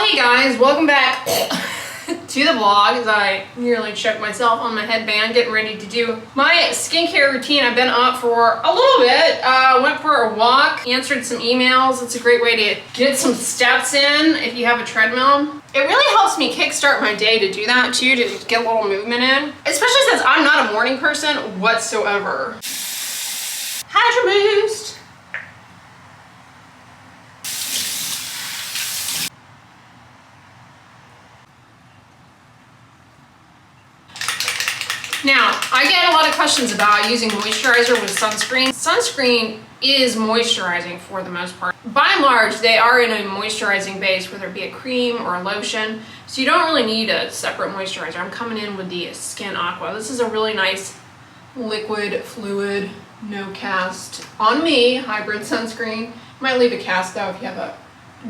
Hey guys, welcome back to the vlog as I nearly choked myself on my headband getting ready to do my skincare routine. I've been up for a little bit, went for a walk, answered some emails. It's a great way to get some steps in if you have a treadmill. It really helps me kickstart my day to do that too, to get a little movement in, especially since I'm not a morning person whatsoever. Hydro Boost. Now, I get a lot of questions about using moisturizer with sunscreen. Sunscreen is moisturizing for the most part. By and large, they are in a moisturizing base, whether it be a cream or a lotion, so you don't really need a separate moisturizer. I'm coming in with the Skin Aqua. This is a really nice liquid, fluid, no cast, on me, hybrid sunscreen. Might leave a cast though if you have a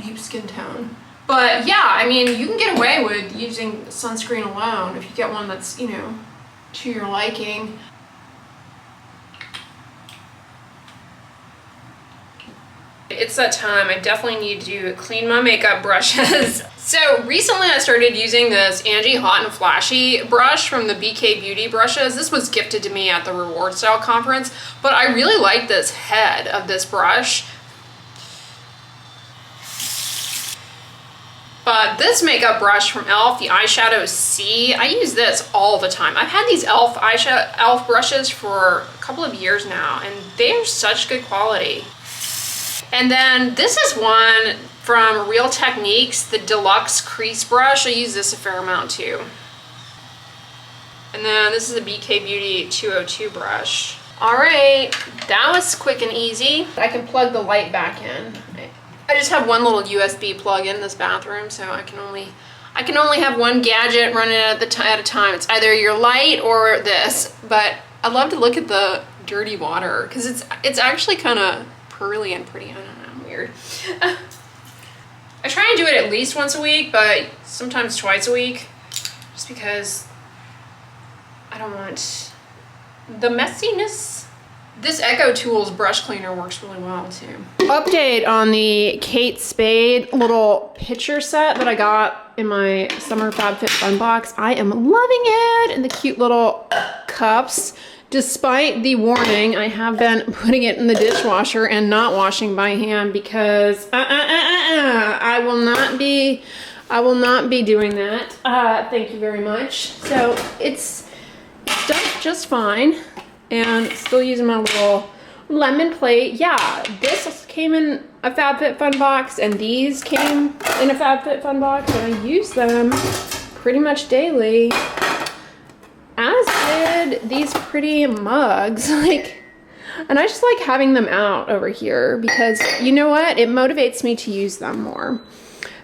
deep skin tone. But yeah, I mean, you can get away with using sunscreen alone if you get one that's, you know, to your liking. It's that time. I definitely need to clean my makeup brushes. So recently I started using this Angie Hot and Flashy brush from the BK Beauty brushes. This was gifted to me at the Reward Style conference, but I really like this head of this brush. But this makeup brush from e.l.f., the eyeshadow C, I use this all the time. I've had these e.l.f. brushes for a couple of years now, and they are such good quality. And then this is one from Real Techniques, the Deluxe Crease Brush. I use this a fair amount too. And then this is the BK Beauty 202 brush. All right, that was quick and easy. I can plug the light back in. I just have one little USB plug in this bathroom, so I can only have one gadget running at a time. It's either your light or this. But I love to look at the dirty water because it's actually kind of pearly and pretty. I don't know, I'm weird. I try and do it at least once a week, but sometimes twice a week, just because I don't want the messiness. This Echo Tools brush cleaner works really well too. Update on the Kate Spade little pitcher set that I got in my summer FabFitFun box. I am loving it, and the cute little cups. Despite the warning, I have been putting it in the dishwasher and not washing by hand because I will not be doing that. Thank you very much. So it's done just fine. And still using my little lemon plate. Yeah, this came in a FabFitFun box, and these came in a FabFitFun box, and I use them pretty much daily. As did these pretty mugs. And I just like having them out over here because, you know what? It motivates me to use them more.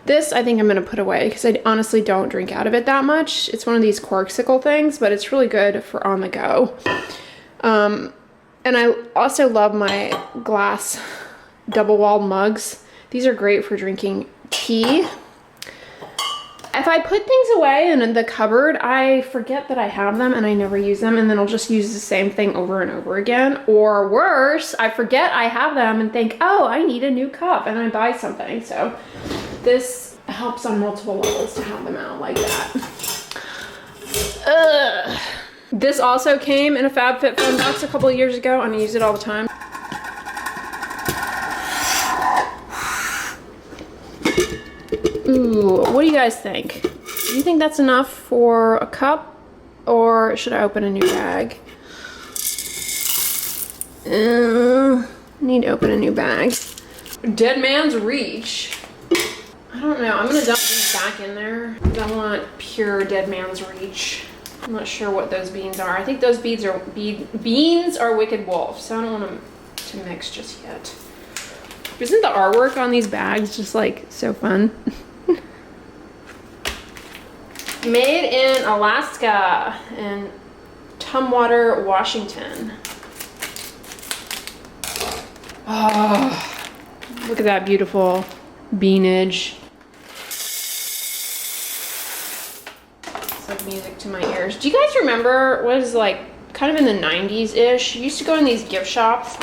This I think I'm gonna put away because I honestly don't drink out of it that much. It's one of these corksicle things, but it's really good for on the go. And I also love my glass double-walled mugs. These are great for drinking tea. If I put things away in the cupboard, I forget that I have them and I never use them, and then I'll just use the same thing over and over again. Or worse, I forget I have them and think, oh, I need a new cup, and I buy something. So this helps on multiple levels to have them out like that. Ugh. This also came in a FabFitFun box a couple of years ago, and I use it all the time. Ooh, what do you guys think? Do you think that's enough for a cup, or should I open a new bag? Need to open a new bag. Dead Man's Reach. I don't know, I'm gonna dump these back in there. I want pure Dead Man's Reach. I'm not sure what those beans are. I think those beans are Wicked Wolf, so I don't want them to mix just yet. Isn't the artwork on these bags just like so fun? Made in Alaska in Tumwater, Washington. Oh, look at that beautiful beanage. Music to my ears. Do you guys remember what is like kind of in the 90s-ish? You used to go in these gift shops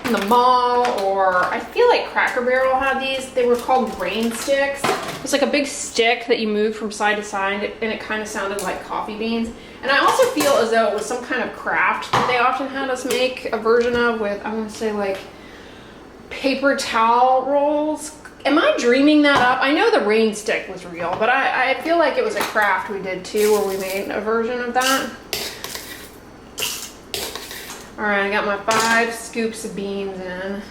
from the mall, or I feel like Cracker Barrel had these. They were called rain sticks. It's like a big stick that you move from side to side, and it kind of sounded like coffee beans. And I also feel as though it was some kind of craft that they often had us make a version of with, I'm gonna say, like paper towel rolls. Am I dreaming that up? I know the rain stick was real, but I feel like it was a craft we did too, where we made a version of that. All right, I got my 5 scoops of beans in.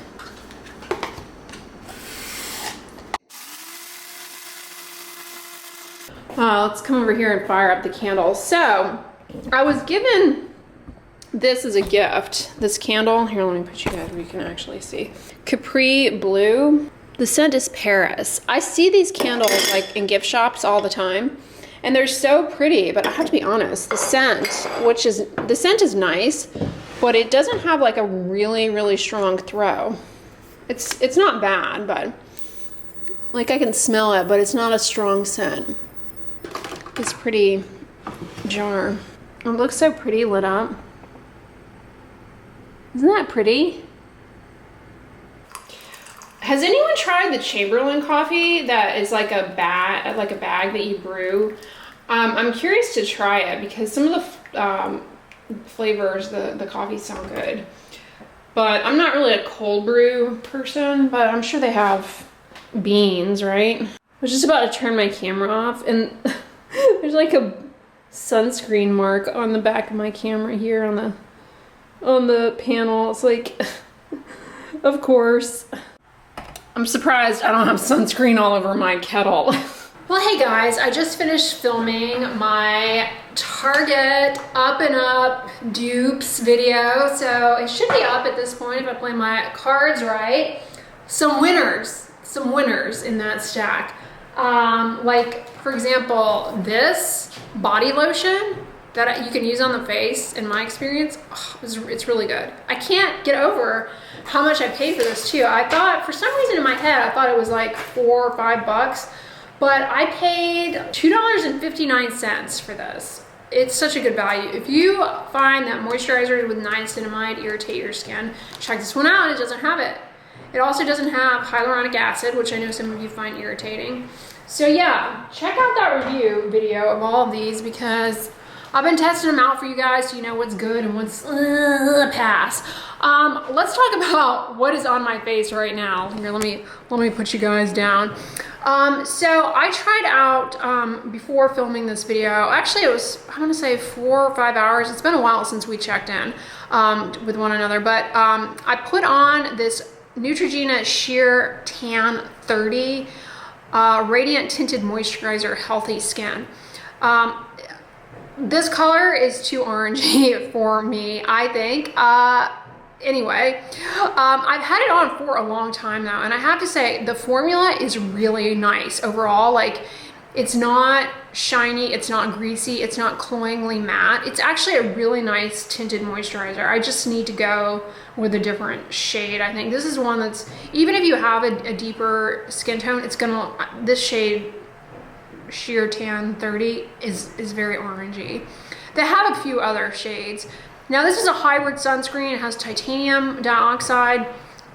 Let's come over here and fire up the candles. So I was given this as a gift, this candle. Here, let me put you guys where you can actually see. Capri Blue. The scent is Paris. I see these candles like in gift shops all the time, and they're so pretty, but I have to be honest, the scent is nice, but it doesn't have like a really, really strong throw. It's not bad, but like I can smell it, but it's not a strong scent. It's pretty jar. It looks so pretty lit up. Isn't that pretty? Has anyone tried the Chamberlain coffee that is like a bag that you brew? I'm curious to try it because some of the flavors, the coffee sound good. But I'm not really a cold brew person, but I'm sure they have beans, right? I was just about to turn my camera off, and there's like a sunscreen mark on the back of my camera here on the panel. It's like, of course. I'm surprised I don't have sunscreen all over my kettle. Well, hey guys, I just finished filming my Target Up and Up dupes video. So it should be up at this point if I play my cards right. Some winners in that stack. Like, for example, this body lotion that you can use on the face, in my experience, it's really good. I can't get over how much I paid for this too. I thought, for some reason in my head, I thought it was like $4 or $5, but I paid $2.59 for this. It's such a good value. If you find that moisturizers with niacinamide irritate your skin, check this one out. It doesn't have it. It also doesn't have hyaluronic acid, which I know some of you find irritating. So yeah, check out that review video of all of these because I've been testing them out for you guys so you know what's good and what's pass. Let's talk about what is on my face right now. Here, let me put you guys down. So I tried out before filming this video. Actually, it was, I want to say 4 or 5 hours. It's been a while since we checked in with one another, but I put on this Neutrogena Sheer Tan 30 Radiant Tinted Moisturizer Healthy Skin. This color is too orangey for me, I think. Anyway, I've had it on for a long time now, and I have to say the formula is really nice overall. Like, it's not shiny, it's not greasy, it's not cloyingly matte. It's actually a really nice tinted moisturizer. I just need to go with a different shade. I think this is one that's, even if you have a deeper skin tone, it's gonna, this shade Sheer Tan 30 is very orangey. They have a few other shades. Now this is a hybrid sunscreen. It has titanium dioxide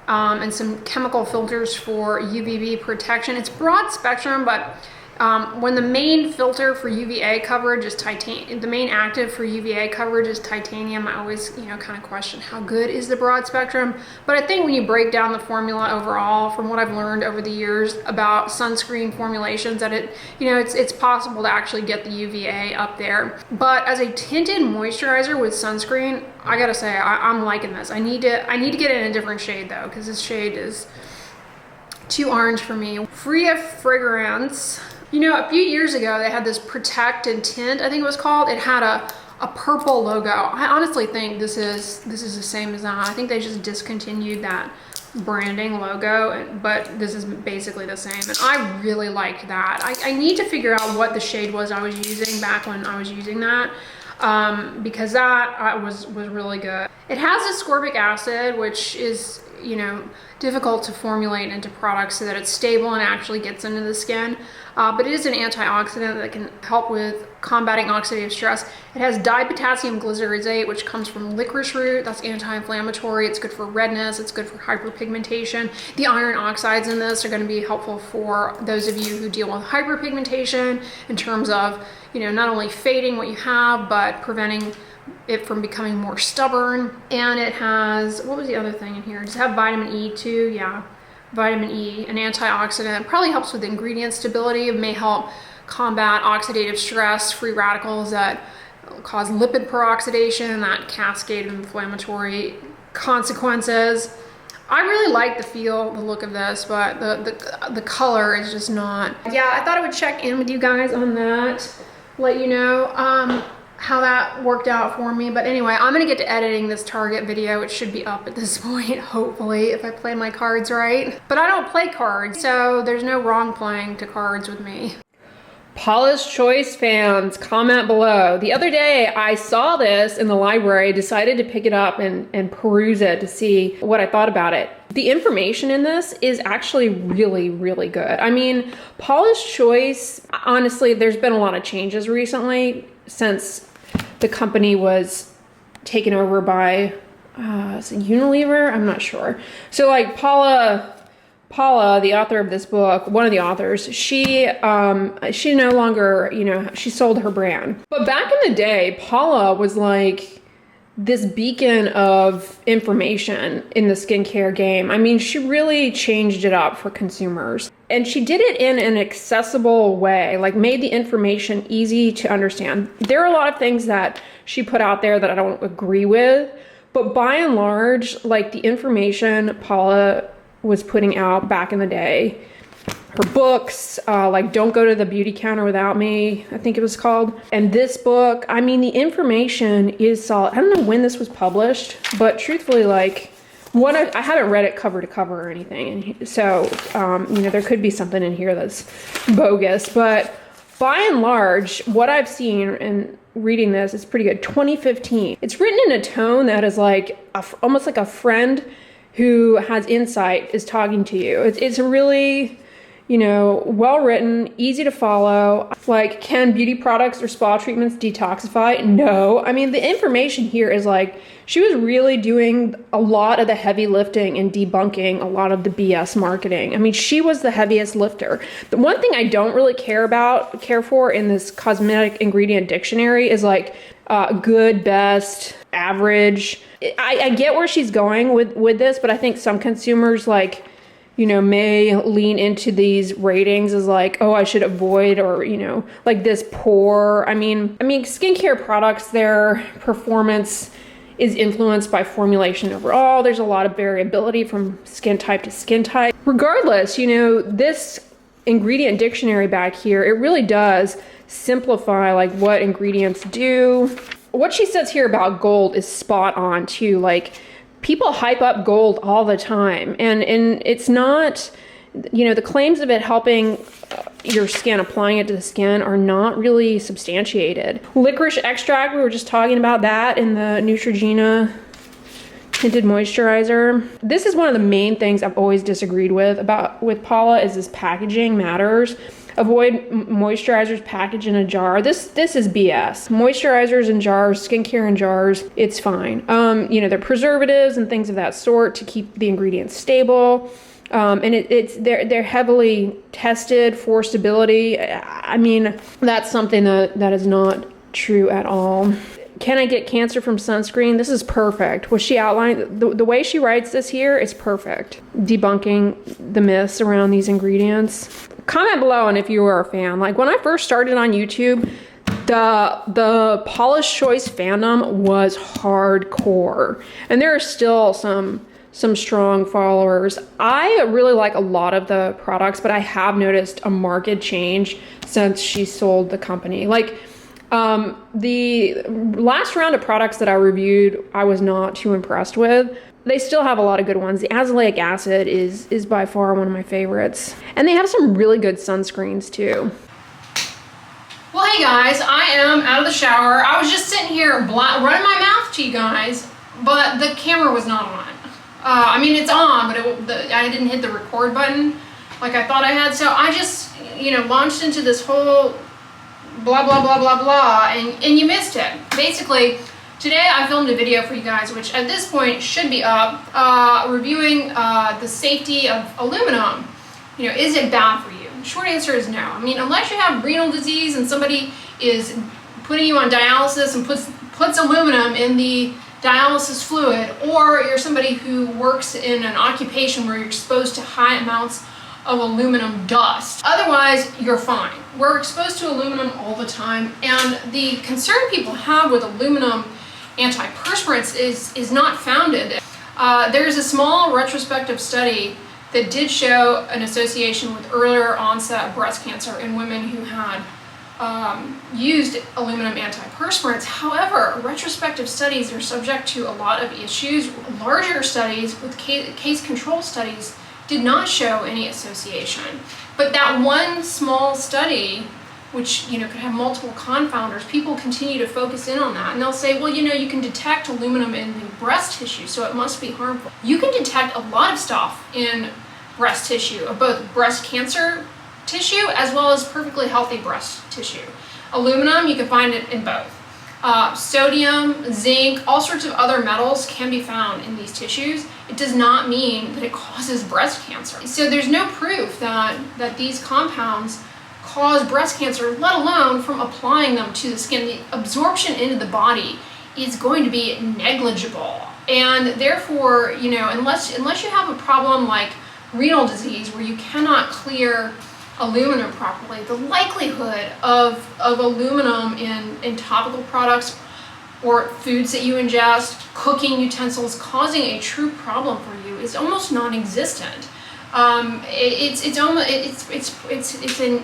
and some chemical filters for UVB protection. It's broad spectrum, but when the main filter for UVA coverage is titanium, the main active for UVA coverage is titanium, I always, kind of question how good is the broad spectrum. But I think when you break down the formula overall, from what I've learned over the years about sunscreen formulations, that it's possible to actually get the UVA up there. But as a tinted moisturizer with sunscreen, I gotta say I'm liking this. I need to get it in a different shade though, because this shade is too orange for me. Free of fragrance. A few years ago, they had this Protect and Tint, I think it was called. It had a purple logo. I honestly think this is the same as that. I think they just discontinued that branding logo, but this is basically the same. And I really liked that. I need to figure out what the shade was I was using back when I was using that, because that was really good. It has ascorbic acid, which is, you know, difficult to formulate into products so that it's stable and actually gets into the skin. But it is an antioxidant that can help with combating oxidative stress. It has dipotassium glycyrrhizate, which comes from licorice root. That's anti-inflammatory. It's good for redness. It's good for hyperpigmentation. The iron oxides in this are going to be helpful for those of you who deal with hyperpigmentation in terms of, you know, not only fading what you have, but preventing it from becoming more stubborn. And it has, what was the other thing in here? Does it have vitamin E too? Yeah. Vitamin E, an antioxidant, probably helps with ingredient stability. It may help combat oxidative stress, free radicals that cause lipid peroxidation, that cascade of inflammatory consequences. I really like the feel, the look of this, but the color is just not. Yeah, I thought I would check in with you guys on that, let you know how that worked out for me. But anyway, I'm gonna get to editing this Target video. It should be up at this point, hopefully, if I play my cards right. But I don't play cards, so there's no wrong playing to cards with me. Paula's Choice fans, comment below. The other day, I saw this in the library, decided to pick it up and peruse it to see what I thought about it. The information in this is actually really, really good. I mean, Paula's Choice, honestly, there's been a lot of changes recently since the company was taken over by is it Unilever? I'm not sure. So like Paula, the author of this book, one of the authors, she no longer, you know, she sold her brand. But back in the day, Paula was like this beacon of information in the skincare game. I mean, she really changed it up for consumers. And she did it in an accessible way, like made the information easy to understand. There are a lot of things that she put out there that I don't agree with, but by and large, like the information Paula was putting out back in the day, her books, like Don't Go to the Beauty Counter Without Me, I think it was called. And this book, I mean, the information is solid. I don't know when this was published, but truthfully, like, I haven't read it cover to cover or anything. And so, you know, there could be something in here that's bogus, but by and large, what I've seen and reading this is pretty good. 2015. It's written in a tone that is like, almost like a friend who has insight is talking to you. It's a really, you know, well written, easy to follow. Like, can beauty products or spa treatments detoxify? No. I mean, the information here is like, she was really doing a lot of the heavy lifting and debunking a lot of the BS marketing. I mean, she was the heaviest lifter. The one thing I don't really care for in this cosmetic ingredient dictionary is like good, best, average. I get where she's going with this, but I think some consumers, like, you know, may lean into these ratings as like, oh, I should avoid, or, you know, like this poor. I mean, skincare products, their performance is influenced by formulation overall. There's a lot of variability from skin type to skin type. Regardless, you know, this ingredient dictionary back here, it really does simplify like what ingredients do. What she says here about gold is spot on too. Like, people hype up gold all the time, and it's not, you know, the claims of it helping your skin, applying it to the skin, are not really substantiated. Licorice extract, we were just talking about that in the Neutrogena tinted moisturizer. This is one of the main things I've always disagreed with Paula, is this packaging matters. Avoid moisturizers packaged in a jar. This is BS. Moisturizers in jars, skincare in jars, it's fine. You know, they're preservatives and things of that sort to keep the ingredients stable. And they're heavily tested for stability. I mean, that's something that is not true at all. Can I get cancer from sunscreen? This is perfect. What she outlined, the way she writes this here is perfect. Debunking the myths around these ingredients. Comment below and if you are a fan. Like, when I first started on YouTube, the Paula's Choice fandom was hardcore, and there are still some strong followers. I really like a lot of the products, but I have noticed a marked change since she sold the company. Like, the last round of products that I reviewed, I was not too impressed with. They still have a lot of good ones. The azelaic acid is by far one of my favorites. And they have some really good sunscreens too. Well, hey guys, I am out of the shower. I was just sitting here running my mouth to you guys, but the camera was not on. I mean, it's on, but I didn't hit the record button like I thought I had. So I just, you know, launched into this whole blah, blah, blah, blah, blah, and you missed it. Basically, today I filmed a video for you guys, which at this point should be up, reviewing the safety of aluminum. You know, is it bad for you? The short answer is no. I mean, unless you have renal disease and somebody is putting you on dialysis and puts aluminum in the dialysis fluid, or you're somebody who works in an occupation where you're exposed to high amounts of aluminum dust. Otherwise, you're fine. We're exposed to aluminum all the time, and the concern people have with aluminum antiperspirants is not founded. There's a small retrospective study that did show an association with earlier onset of breast cancer in women who had used aluminum antiperspirants. However, retrospective studies are subject to a lot of issues. Larger studies with case control studies did not show any association. But that one small study, which, you know, could have multiple confounders, people continue to focus in on that, and they'll say, well, you know, you can detect aluminum in the breast tissue, so it must be harmful. You can detect a lot of stuff in breast tissue, of both breast cancer tissue as well as perfectly healthy breast tissue. Aluminum, you can find it in both. Sodium, zinc, all sorts of other metals can be found in these tissues. It does not mean that it causes breast cancer. So there's no proof that these compounds cause breast cancer, let alone from applying them to the skin. The absorption into the body is going to be negligible. And therefore, you know, unless you have a problem like renal disease where you cannot clear aluminum properly, the likelihood of aluminum in topical products or foods that you ingest, cooking utensils, causing a true problem for you is almost non-existent. It's a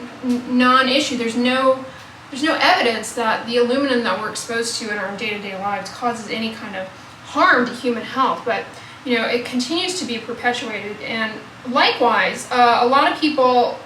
non-issue. There's no evidence that the aluminum that we're exposed to in our day-to-day lives causes any kind of harm to human health, but you know, it continues to be perpetuated. And likewise, a lot of people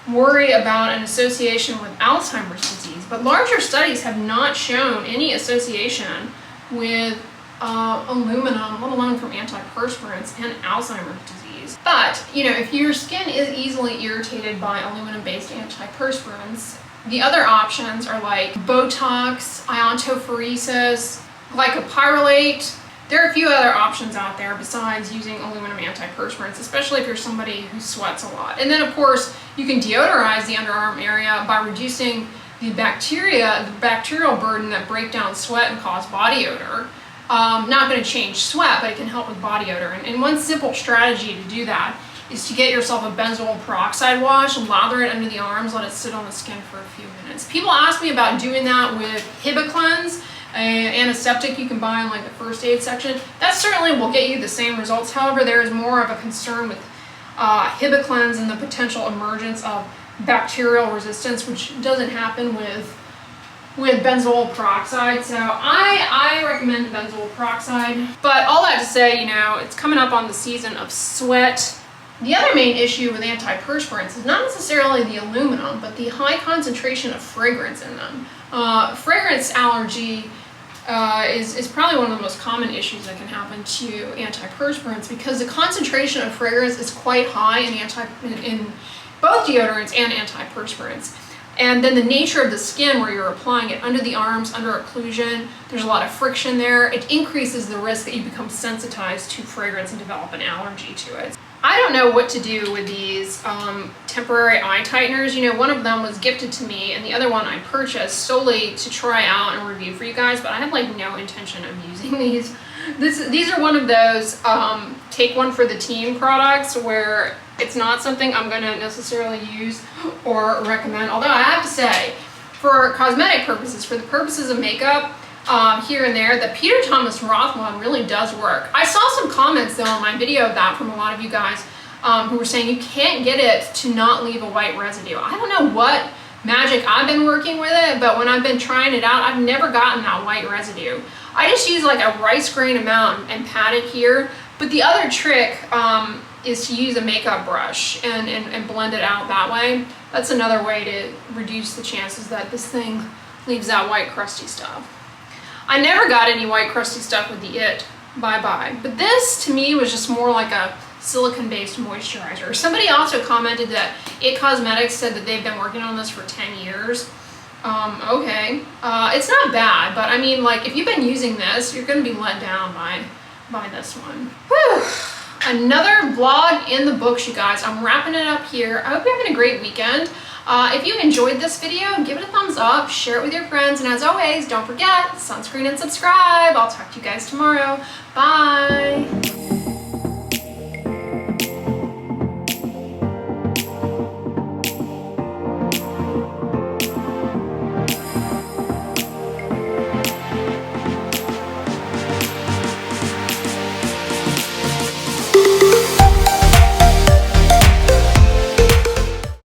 worry about an association with Alzheimer's disease, but larger studies have not shown any association with aluminum, let alone from antiperspirants, and Alzheimer's disease. But, you know, if your skin is easily irritated by aluminum-based antiperspirants, the other options are like Botox, iontophoresis, glycopyrrolate. There are a few other options out there besides using aluminum antiperspirants, especially if you're somebody who sweats a lot. And then, of course, you can deodorize the underarm area by reducing the bacterial burden that break down sweat and cause body odor. Not going to change sweat, but it can help with body odor. And one simple strategy to do that is to get yourself a benzoyl peroxide wash and lather it under the arms, let it sit on the skin for a few minutes. People ask me about doing that with Hibiclens, an antiseptic you can buy in like the first aid section. That certainly will get you the same results. However, there is more of a concern with Hibiclens and the potential emergence of bacterial resistance, which doesn't happen with benzoyl peroxide. So I recommend benzoyl peroxide. But all that to say, you know, it's coming up on the season of sweat. The other main issue with antiperspirants is not necessarily the aluminum, but the high concentration of fragrance in them. Fragrance allergy is probably one of the most common issues that can happen to antiperspirants, because the concentration of fragrance is quite high in both deodorants and antiperspirants. And then the nature of the skin where you're applying it, under the arms, under occlusion, there's a lot of friction there. It increases the risk that you become sensitized to fragrance and develop an allergy to it. I don't know what to do with these temporary eye tighteners. You know, one of them was gifted to me, and the other one I purchased solely to try out and review for you guys, but I have like no intention of using these. These are one of those take one for the team products where it's not something I'm going to necessarily use or recommend. Although I have to say, for cosmetic purposes, for the purposes of makeup, here and there, the Peter Thomas Roth one really does work. I saw some comments though on my video of that from a lot of you guys who were saying you can't get it to not leave a white residue. I don't know what magic I've been working with it, but when I've been trying it out, I've never gotten that white residue. I just use like a rice grain amount and pat it here. But the other trick is to use a makeup brush and blend it out that way. That's another way to reduce the chances that this thing leaves that white crusty stuff. I never got any white crusty stuff with the bye-bye. But this, to me, was just more like a silicone-based moisturizer. Somebody also commented that It Cosmetics said that they've been working on this for 10 years. Okay. It's not bad, but I mean, like, if you've been using this, you're gonna be let down by this one. Whew. Another vlog in the books, you guys. I'm wrapping it up here. I hope you're having a great weekend. If you enjoyed this video, give it a thumbs up, share it with your friends, and as always, don't forget, sunscreen and subscribe. I'll talk to you guys tomorrow. Bye!